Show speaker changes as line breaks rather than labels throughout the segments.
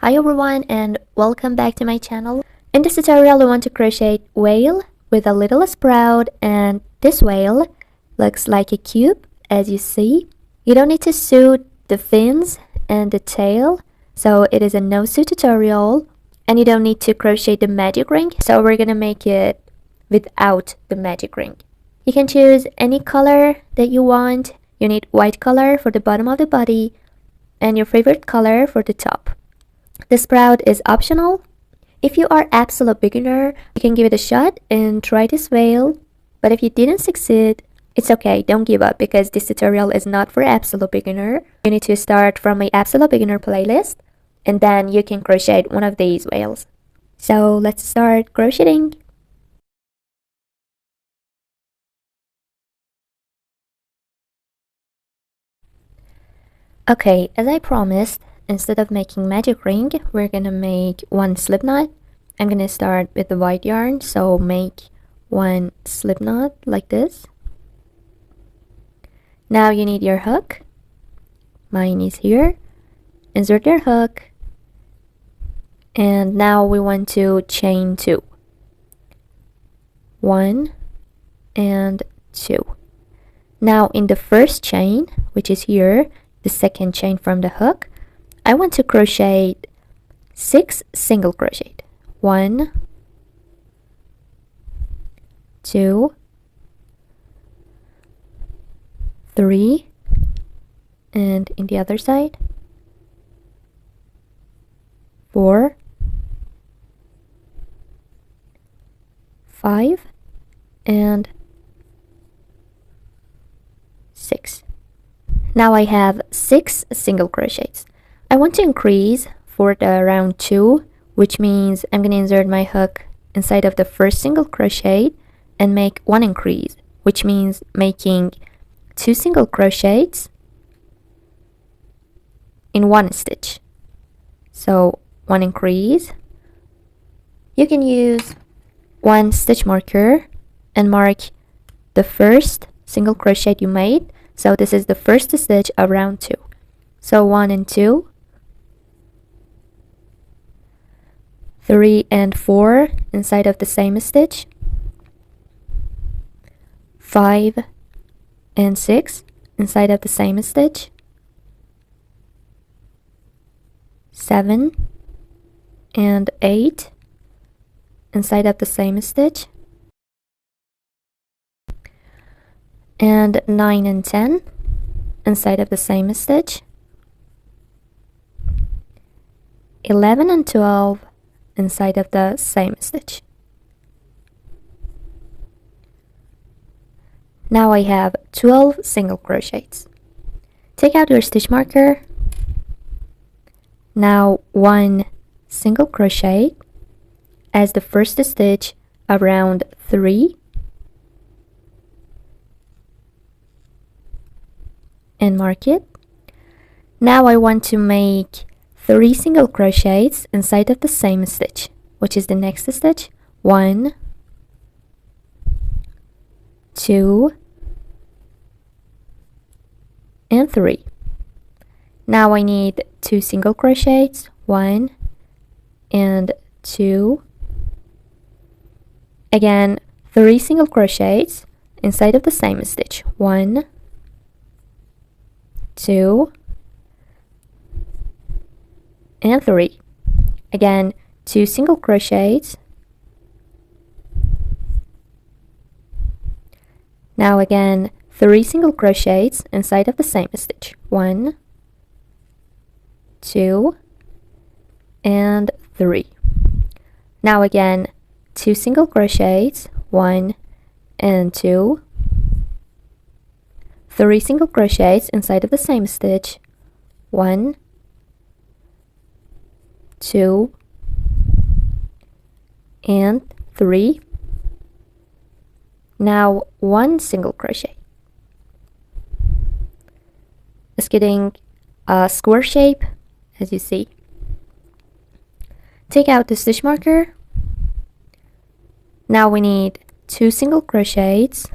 Hi everyone and welcome back to my channel. In this tutorial I want to crochet whale with a little sprout, and this whale looks like a cube as you see. You don't need to sew the fins and the tail, so it is a no sew tutorial, and you don't need to crochet the magic ring, so we're gonna make it without the magic ring. You can choose any color that you want. You need white color for the bottom of the body and your favorite color for the top. The sprout is optional. If you are absolute beginner, you can give it a shot and try this whale. But if you didn't succeed, it's okay, don't give up, because this tutorial is not for absolute beginner. You need to start from my absolute beginner playlist, and then you can crochet one of these whales. So let's start crocheting. Okay, as I promised, instead of making magic ring, we're gonna make one slip knot. I'm gonna start with the white yarn, so make one slip knot like this. Now you need your hook. Mine is here. Insert your hook. And now we want to chain 2. 1 and 2. Now in the first chain, which is here, the second chain from the hook, I want to crochet 6 single crochet. 1, 2, 3, and in the other side, 4, 5, and 6. Now I have 6 single crochets. I want to increase for the round 2, which means I'm going to insert my hook inside of the first single crochet and make 1 increase, which means making 2 single crochets in 1 stitch. So 1 increase. You can use 1 stitch marker and mark the first single crochet you made. So this is the first stitch of round 2. So 1 and 2, 3 and 4 inside of the same stitch, 5 and 6 inside of the same stitch, 7 and 8 inside of the same stitch, and 9 and 10 inside of the same stitch, 11 and 12 inside of the same stitch. Now I have 12 single crochets. Take out your stitch marker. Now 1 single crochet as the first stitch around 3, and mark it. Now I want to make 3 single crochets inside of the same stitch, which is the next stitch. 1, 2, and 3. Now I need 2 single crochets, 1 and 2. Again, 3 single crochets inside of the same stitch. 1, 2, and 3. Again, 2 single crochets. Now again, 3 single crochets inside of the same stitch. 1, 2, and 3. Now again, 2 single crochets, 1 and 2, 3 single crochets inside of the same stitch, 1, 2, and 3. Now 1 single crochet. It's getting a square shape, as you see. Take out the stitch marker. Now we need 2 single crochets,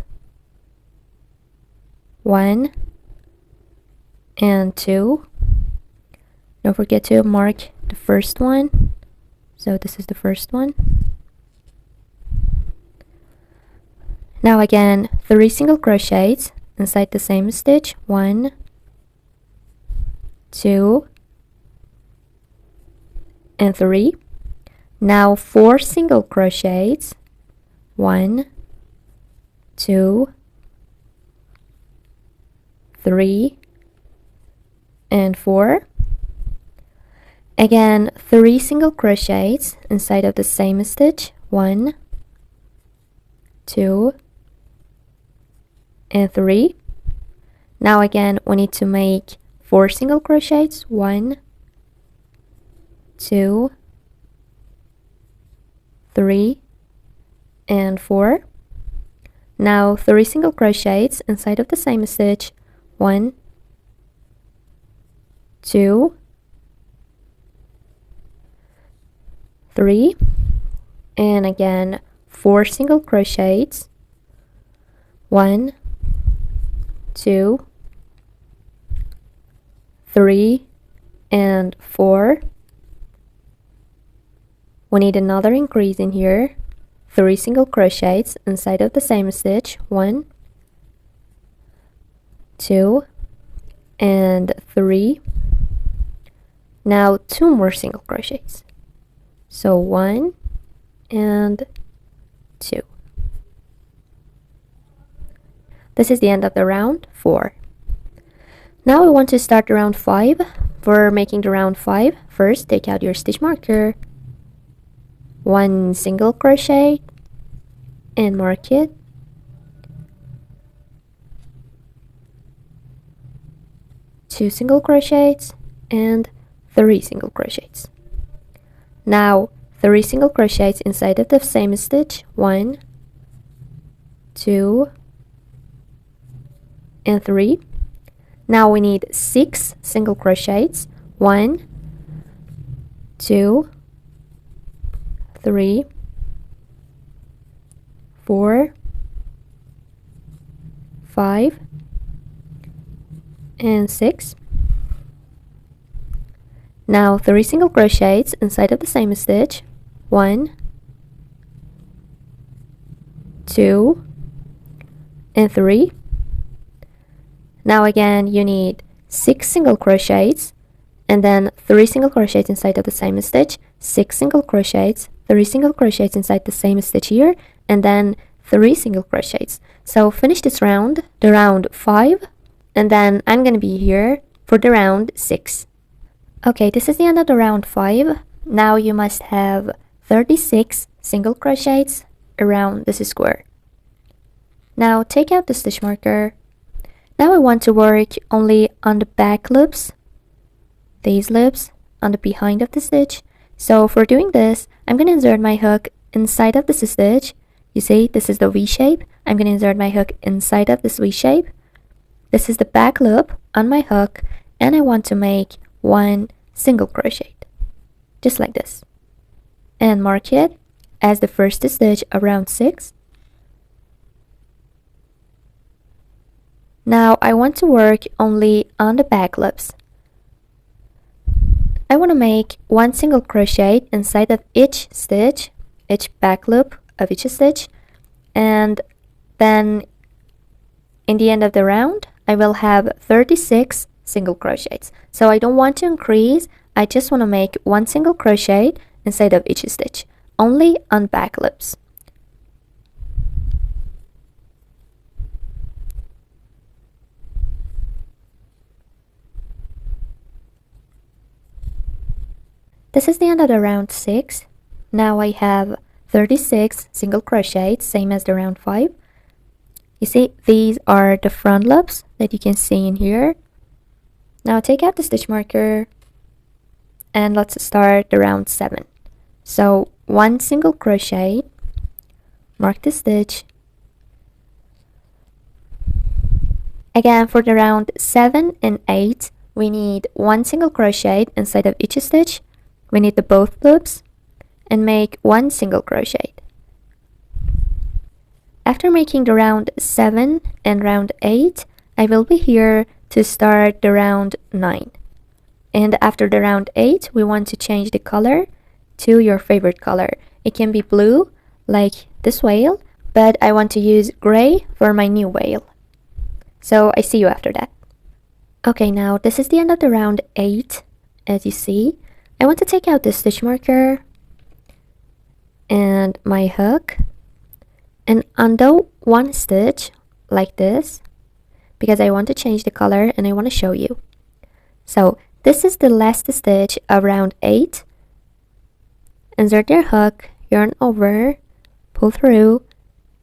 1 and 2. Don't forget to mark the first one. So this is the first one. Now again, 3 single crochets inside the same stitch. 1, 2, and 3. Now 4 single crochets. 1, 2, 3, and 4. Again, 3 single crochets inside of the same stitch. 1, 2, and 3. Now again, we need to make 4 single crochets. 1, 2, 3, and 4. Now 3 single crochets inside of the same stitch. 1, 2, 3, and again 4 single crochets. 1, 2, 3, and 4. We need another increase in here. 3 single crochets inside of the same stitch. 1, 2, and 3. Now 2 more single crochets. So 1 and 2. This is the end of the round 4. Now we want to start round 5. For making the round 5, first take out your stitch marker. 1 single crochet and mark it. 2 single crochets and 3 single crochets. Now 3 single crochets inside of the same stitch. 1, 2, and 3. Now we need 6 single crochets. 1, 2, 3, 4, 5, and 6. Now 3 single crochets inside of the same stitch. 1, 2, and 3. Now again, you need 6 single crochets and then 3 single crochets inside of the same stitch, 6 single crochets, 3 single crochets inside the same stitch here, and then 3 single crochets. So finish this round, the round 5, and then I'm gonna be here for the round 6. Okay, this is the end of the round 5. Now you must have 36 single crochets around this square. Now take out the stitch marker. Now we want to work only on the back loops, these loops on the behind of the stitch. So for doing this, I'm going to insert my hook inside of this stitch. You see, this is the V shape. I'm going to insert my hook inside of this V shape. This is the back loop on my hook, and I want to make 1 single crochet, just like this, and mark it as the first stitch around 6. Now I want to work only on the back loops. I want to make 1 single crochet inside of each stitch, each back loop of each stitch, and then in the end of the round I will have 36 single crochets. So I don't want to increase, I just want to make 1 single crochet inside of each stitch, only on back loops. This is the end of the round 6. Now I have 36 single crochets, same as the round 5. You see, these are the front loops that you can see in here. Now take out the stitch marker and let's start the round 7. So 1 single crochet, mark the stitch. Again, for the round 7 and 8, we need 1 single crochet inside of each stitch. We need the both loops and make 1 single crochet. After making the round 7 and round 8, I will be here to start the round 9. And after the round 8, we want to change the color to your favorite color. It can be blue, like this whale, but I want to use gray for my new whale. So I see you after that. Okay, now this is the end of the round 8. As you see, I want to take out the stitch marker and my hook and undo one stitch like this, because I want to change the color and I want to show you. So this is the last stitch of round 8. Insert your hook, yarn over, pull through,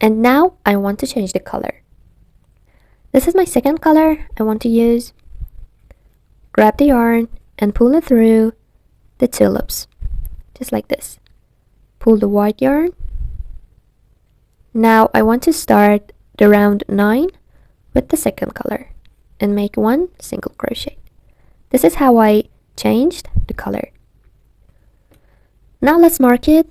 and now I want to change the color. This is my second color I want to use. Grab the yarn and pull it through the 2 loops, just like this. Pull the white yarn. Now I want to start the round 9 with the second color and make 1 single crochet. This is how I changed the color. Now let's mark it.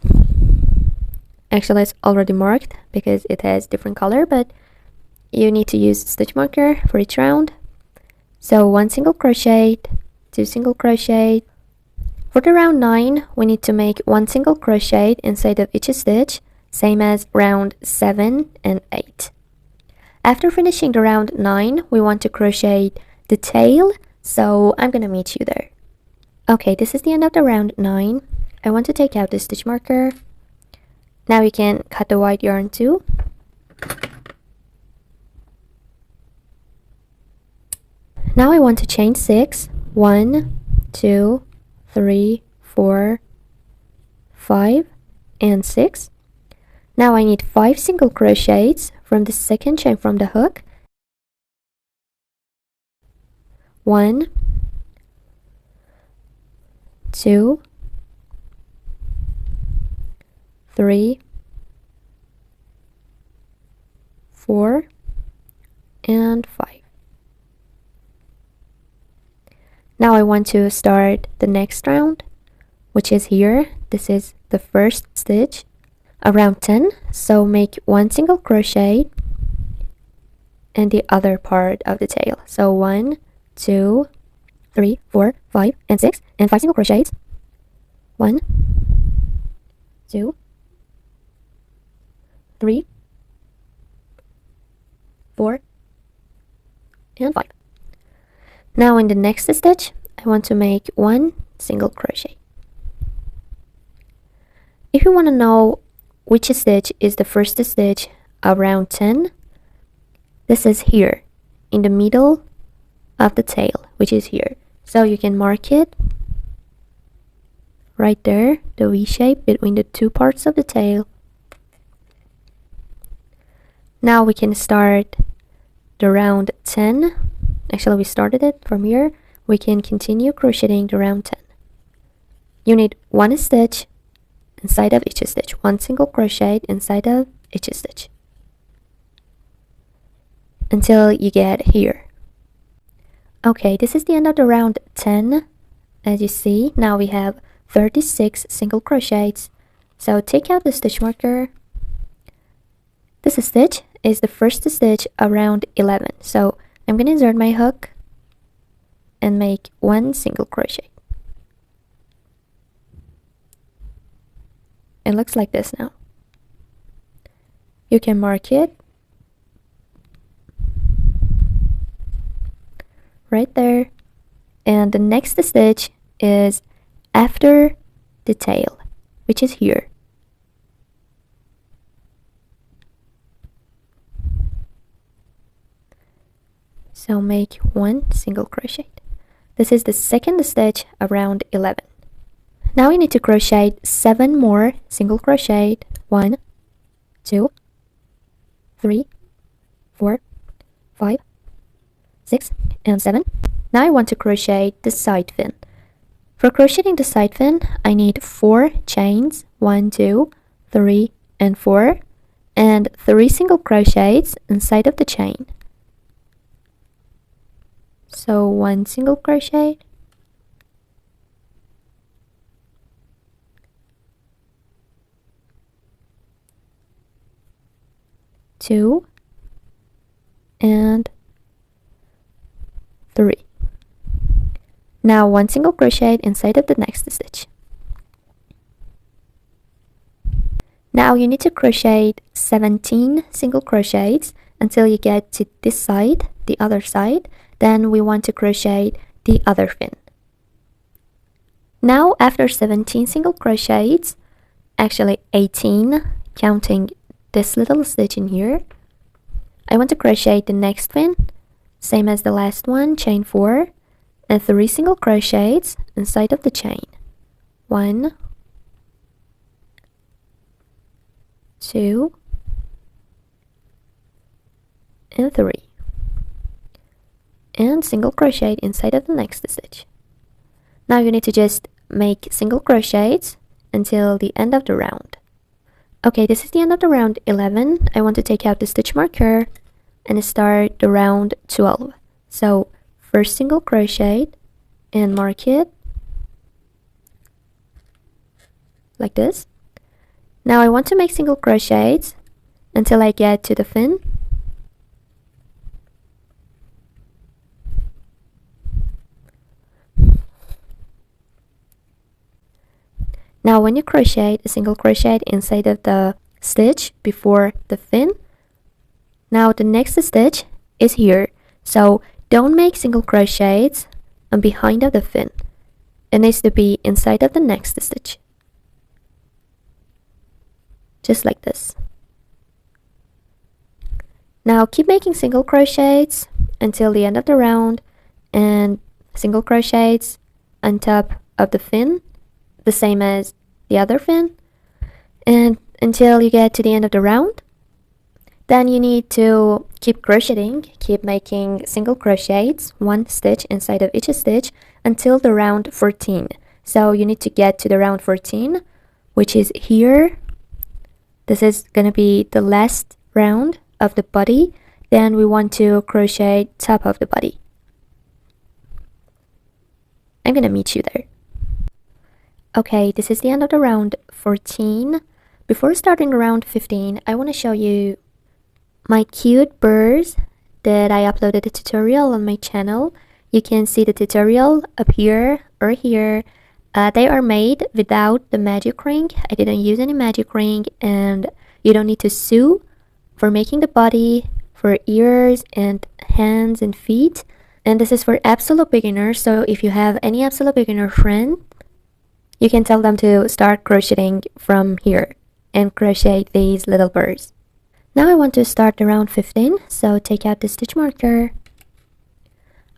Actually, it's already marked because it has different color, but you need to use stitch marker for each round. So 1 single crochet, 2 single crochet. For the round 9, we need to make 1 single crochet inside of each stitch, same as round 7 and 8. After finishing the round 9, we want to crochet the tail, so I'm gonna meet you there. Okay, this is the end of the round 9. I want to take out the stitch marker. Now you can cut the white yarn too. Now I want to chain 6. 1, 2, 3, 4, 5, and 6. Now I need 5 single crochets from the second chain from the hook. 1, 2, 3, 4, and 5. Now I want to start the next round, which is here. This is the first stitch around 10, so make 1 single crochet in the other part of the tail. So 1, 2, 3, 4, 5, and 6, and 5 single crochets. 1, 2, 3, 4, and 5. Now in the next stitch, I want to make 1 single crochet. If you want to know which stitch is the first stitch of round 10, this is here in the middle of the tail, which is here. So you can mark it right there, the V shape between the 2 parts of the tail. Now we can start the round 10. Actually, we started it from here. We can continue crocheting the round 10. You need 1 stitch inside of each stitch, 1 single crochet inside of each stitch until you get here. Okay, this is the end of the round 10. As you see, now we have 36 single crochets. So take out the stitch marker. This stitch is the first stitch around 11. So I'm going to insert my hook and make 1 single crochet. It looks like this now. You can mark it right there. And the next stitch is after the tail, which is here. So make 1 single crochet. This is the second stitch around 11. Now we need to crochet 7 more single crochet. 1, 2, 3, 4, 5, 6, and 7. Now I want to crochet the side fin. For crocheting the side fin, I need 4 chains, 1, 2, 3, and 4, and 3 single crochets inside of the chain. So 1 single crochet, 2, and 3. Now 1 single crochet inside of the next stitch. Now you need to crochet 17 single crochets until you get to this side, the other side. Then we want to crochet the other fin. Now after 17 single crochets, actually 18 counting this little stitch in here, I want to crochet the next fin, same as the last one, chain 4 and 3 single crochets inside of the chain. 1, 2 and 3, and single crochet inside of the next stitch. Now you need to just make single crochets until the end of the round. Okay, this is the end of the round 11. I want to take out the stitch marker and start the round 12. So first single crochet and mark it like this. Now I want to make single crochets until I get to the fin. Now when you crochet a single crochet inside of the stitch before the fin, now the next stitch is here. So don't make single crochets on behind of the fin. It needs to be inside of the next stitch. Just like this. Now keep making single crochets until the end of the round and single crochets on top of the fin, the same as the other fin, and until you get to the end of the round. Then you need to keep crocheting, keep making single crochets, 1 stitch inside of each stitch until the round 14. So you need to get to the round 14, which is here. This is gonna be the last round of the body. Then we want to crochet top of the body. I'm gonna meet you there. Okay, this is the end of the round 14. Before starting round 15, I want to show you my cute birds that I uploaded a tutorial on my channel. You can see the tutorial up here or here. They are made without the magic ring. I didn't use any magic ring, and you don't need to sew for making the body, for ears and hands and feet. And this is for absolute beginners, so if you have any absolute beginner friend, you can tell them to start crocheting from here and crochet these little birds. Now I want to start the round 15, so take out the stitch marker.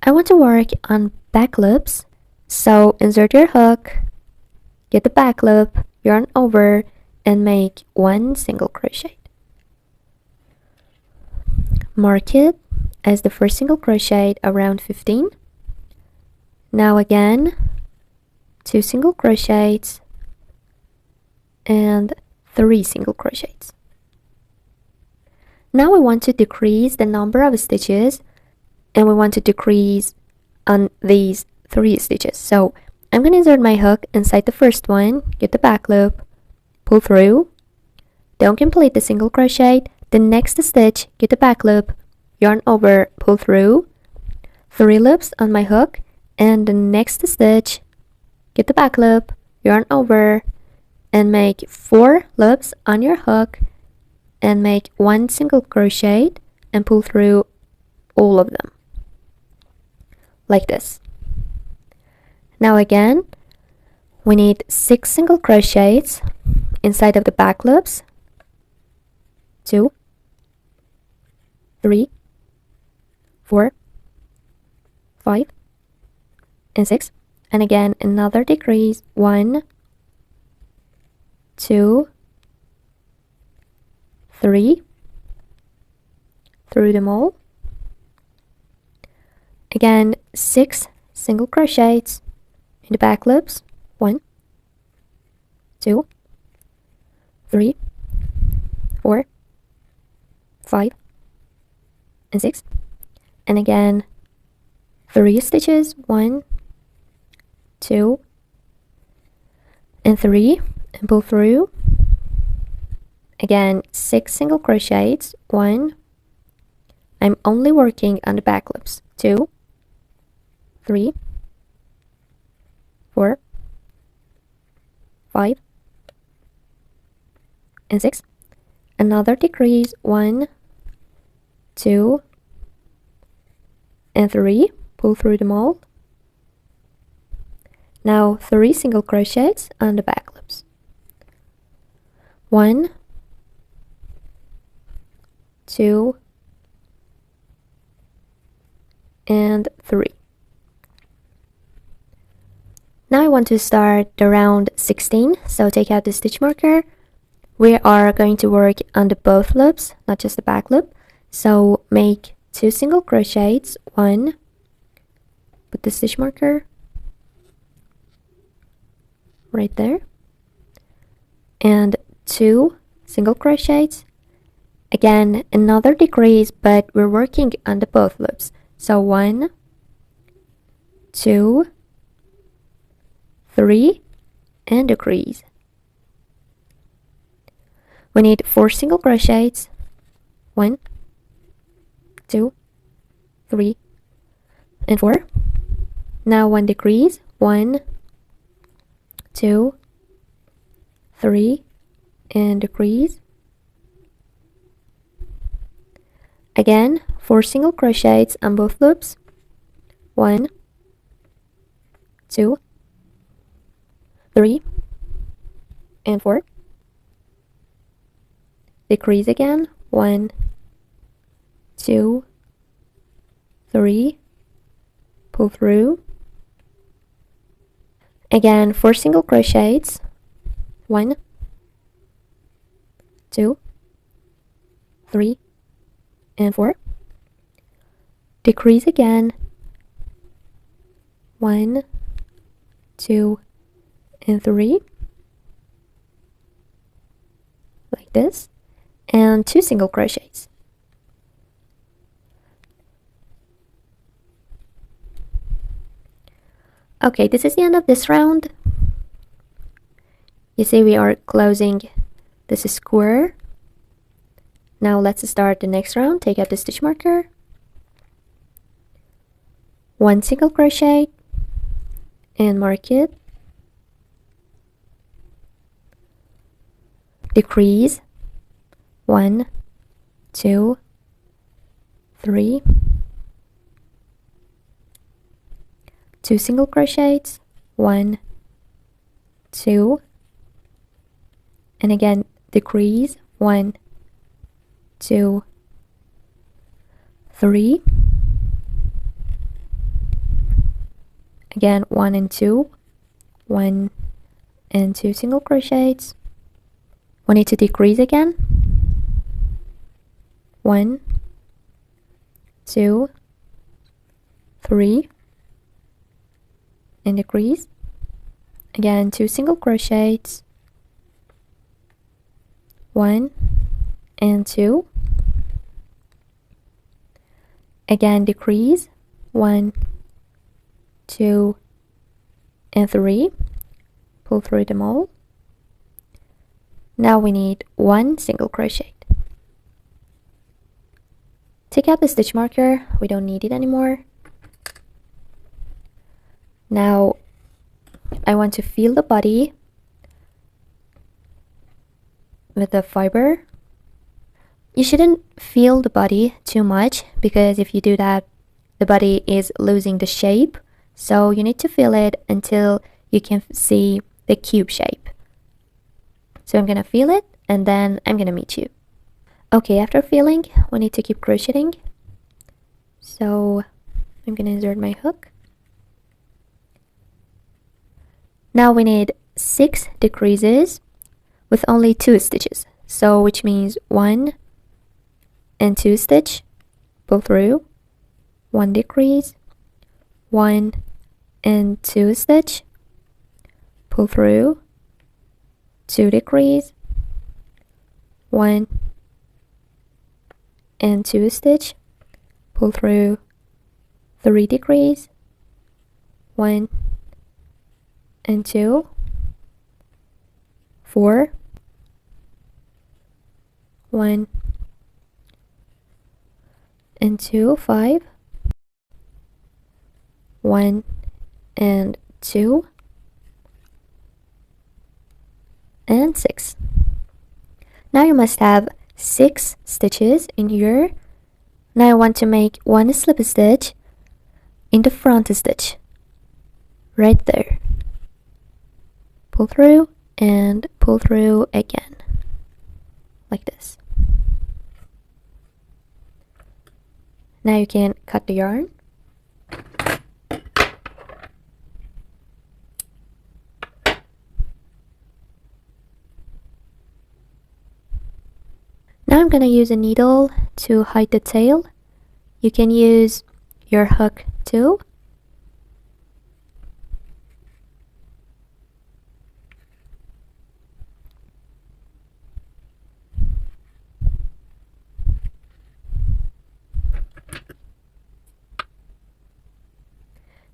I want to work on back loops, so insert your hook, get the back loop, yarn over, and make 1 single crochet. Mark it as the first single crochet around 15. Now again, 2 single crochets and 3 single crochets. Now we want to decrease the number of stitches, and we want to decrease on these 3 stitches. So I'm going to insert my hook inside the first one, get the back loop, pull through, don't complete the single crochet, the next stitch, get the back loop, yarn over, pull through, 3 loops on my hook, and the next stitch, get the back loop, yarn over, and make 4 loops on your hook and make 1 single crochet and pull through all of them like this. Now again, we need 6 single crochets inside of the back loops, 2, 3, 4, 5, and 6. And again, another decrease, 1, 2, 3, through them all. Again, 6 single crochets in the back loops, 1, 2, 3, 4, 5, and 6. And again, 3 stitches, 1, 2, and 3, and pull through. Again, 6 single crochets, 1, I'm only working on the back loops, 2, 3, 4, 5, and 6. Another decrease, 1, 2, and 3. Pull through them all. Now 3 single crochets on the back loops. 1, 2, and 3. Now I want to start the round 16, so take out the stitch marker. We are going to work on the both loops, not just the back loop. So make 2 single crochets, 1, put the stitch marker right there, and 2 single crochets. Again, another decrease, but we're working on the both loops. So 1, 2, 3, and decrease. We need 4 single crochets, 1, 2, 3, and 4. Now 1 decrease, 1, 2, 3, and decrease. Again, 4 single crochets on both loops, 1, 2, 3, and 4. Decrease again, 1, 2, 3, pull through. Again, 4 single crochets, 1, 2, 3, and 4. Decrease again, 1, 2, and 3, like this, and 2 single crochets. Okay, this is the end of this round. You see we are closing this square. Now let's start the next round. Take out the stitch marker, 1 single crochet, and mark it. Decrease, 1, 2, 3, 2 single crochets, 1, 2, and again decrease, 1, 2, 3, again 1 and 2, 1 and 2 single crochets. We need to decrease again, 1, 2, 3, and decrease. Again 2 single crochets, 1 and 2. Again decrease, 1, 2, and 3. Pull through them all. Now we need 1 single crochet. Take out the stitch marker, we don't need it anymore. Now I want to fill the body with the fiber. You shouldn't fill the body too much, because if you do that, the body is losing the shape. So you need to fill it until you can see the cube shape. So I'm gonna fill it and then I'm gonna meet you. Okay, after filling, we need to keep crocheting. So I'm gonna insert my hook. Now we need 6 decreases with only 2 stitches. So which means 1 and 2 stitch, pull through, 1 decrease, 1 and 2 stitch, pull through, 2 decrease, 1 and 2 stitch, pull through, 3 decrease, 1 and 2, 4, 1 and 2, 5, 1 and 2, and 6. Now you must have 6 stitches in here. Now I want to make one slip stitch in the front stitch right there. Pull through and pull through again, like this. Now you can cut the yarn. Now I'm gonna use a needle to hide the tail. You can use your hook too.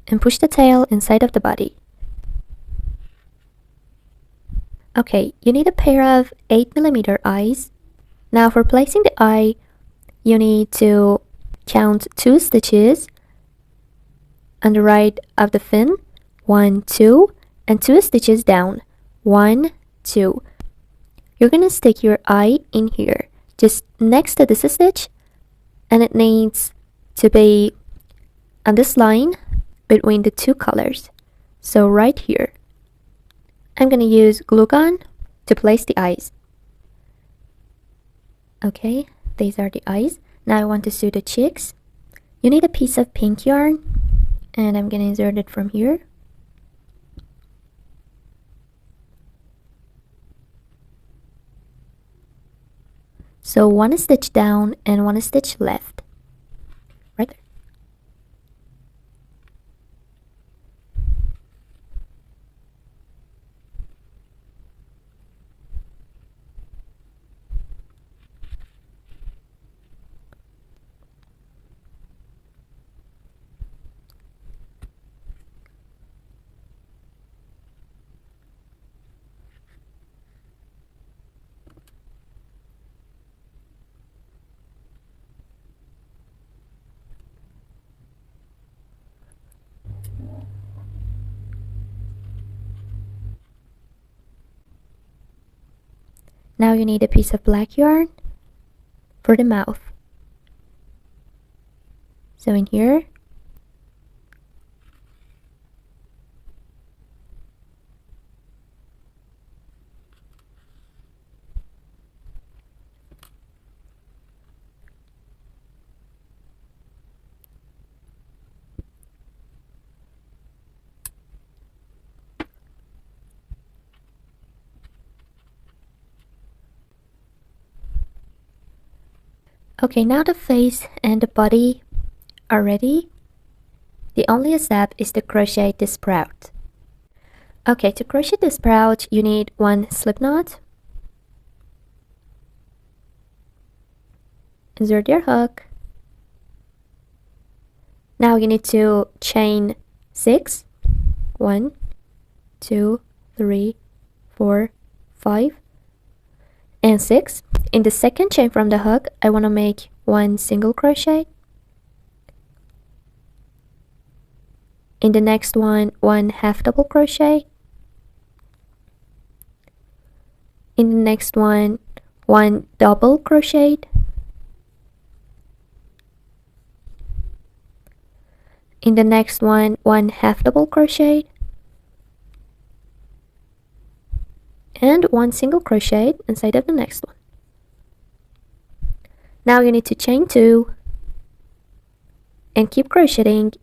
And push the tail inside of the body. Okay, you need a pair of 8mm eyes. Now for placing the eye, you need to count 2 stitches on the right of the fin, 1, 2, and 2 stitches down, 1, 2. You're gonna stick your eye in here, just next to this stitch, and it needs to be on this line between the 2 colors. So right here. I'm gonna use glue gun to place the eyes. Okay, these are the eyes. Now I want to sew the cheeks. You need a piece of pink yarn, and I'm gonna insert it from here. So 1 stitch down and 1 stitch left. Right there. Now you need a piece of black yarn for the mouth. So in here, okay, now the face and the body are ready. The only step is to crochet the sprout. Okay, to crochet the sprout, you need 1 slip knot. Insert your hook. Now you need to chain 6. 1, 2, 3, 4, 5, and 6. In the second chain from the hook, I want to make 1 single crochet. In the next one, 1 half double crochet. In the next one, 1 double crochet. In the next one, 1 half double crochet. And 1 single crochet inside of the next one. Now you need to chain 2 and keep crocheting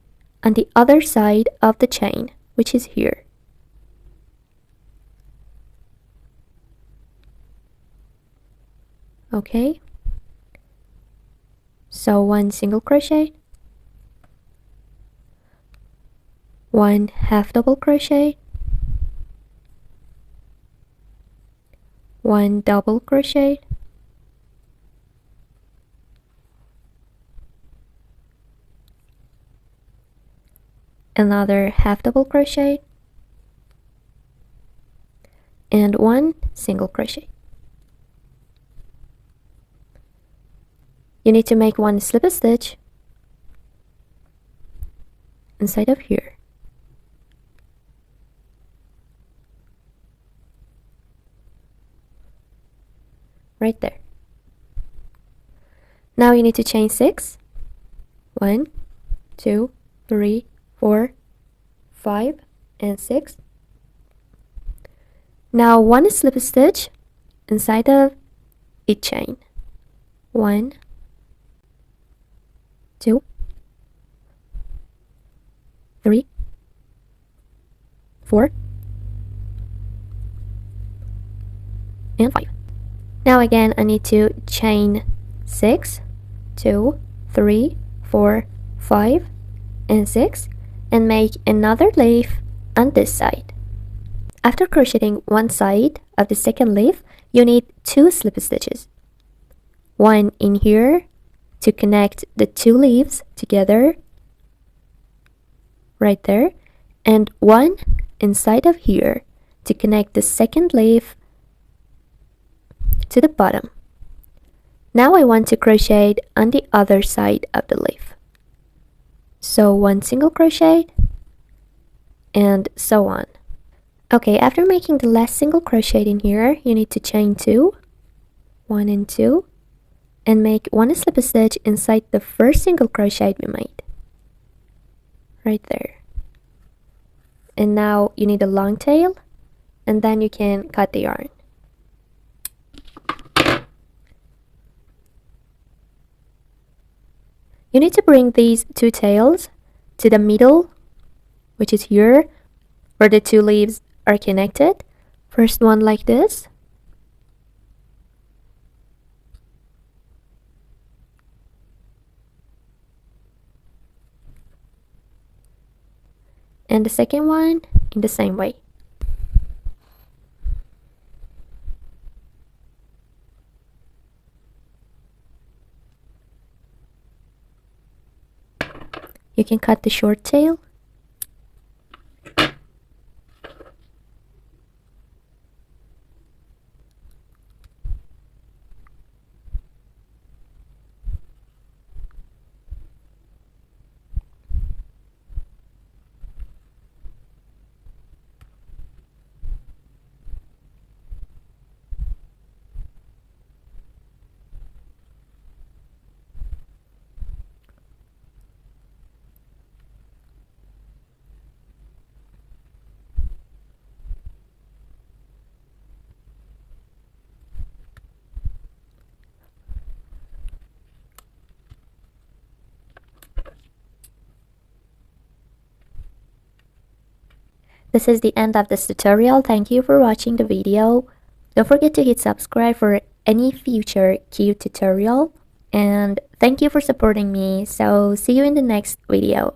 on the other side of the chain, which is here. Okay, so 1 single crochet, 1 half double crochet, 1 double crochet, another half double crochet, and 1 single crochet. You need to make 1 slip stitch inside of here. right there. Now you need to chain 6. 1, 2, 3, 4, 5, and 6. Now one slip stitch inside of each chain. 1, 2, 3, 4, and 5. Now again, I need to chain 6, 2, 3, 4, 5, and 6, and make another leaf on this side. After crocheting one side of the second leaf, you need 2 slip stitches. One in here to connect the 2 leaves together, right there, and one inside of here to connect the second leaf to the bottom. Now I want to crochet on the other side of the leaf. So 1 single crochet, and so on. Okay, after making the last single crochet in here, you need to chain 2, 1 and 2, and make 1 slip stitch inside the first single crochet we made, right there. And now you need a long tail, and then you can cut the yarn. You need to bring these 2 tails to the middle, which is here, where the 2 leaves are connected. First one like this. And the second one in the same way. You can cut the short tail. This is the end of this tutorial. Thank you for watching the video. Don't forget to hit subscribe for any future cute tutorial. And thank you for supporting me. So see you in the next video.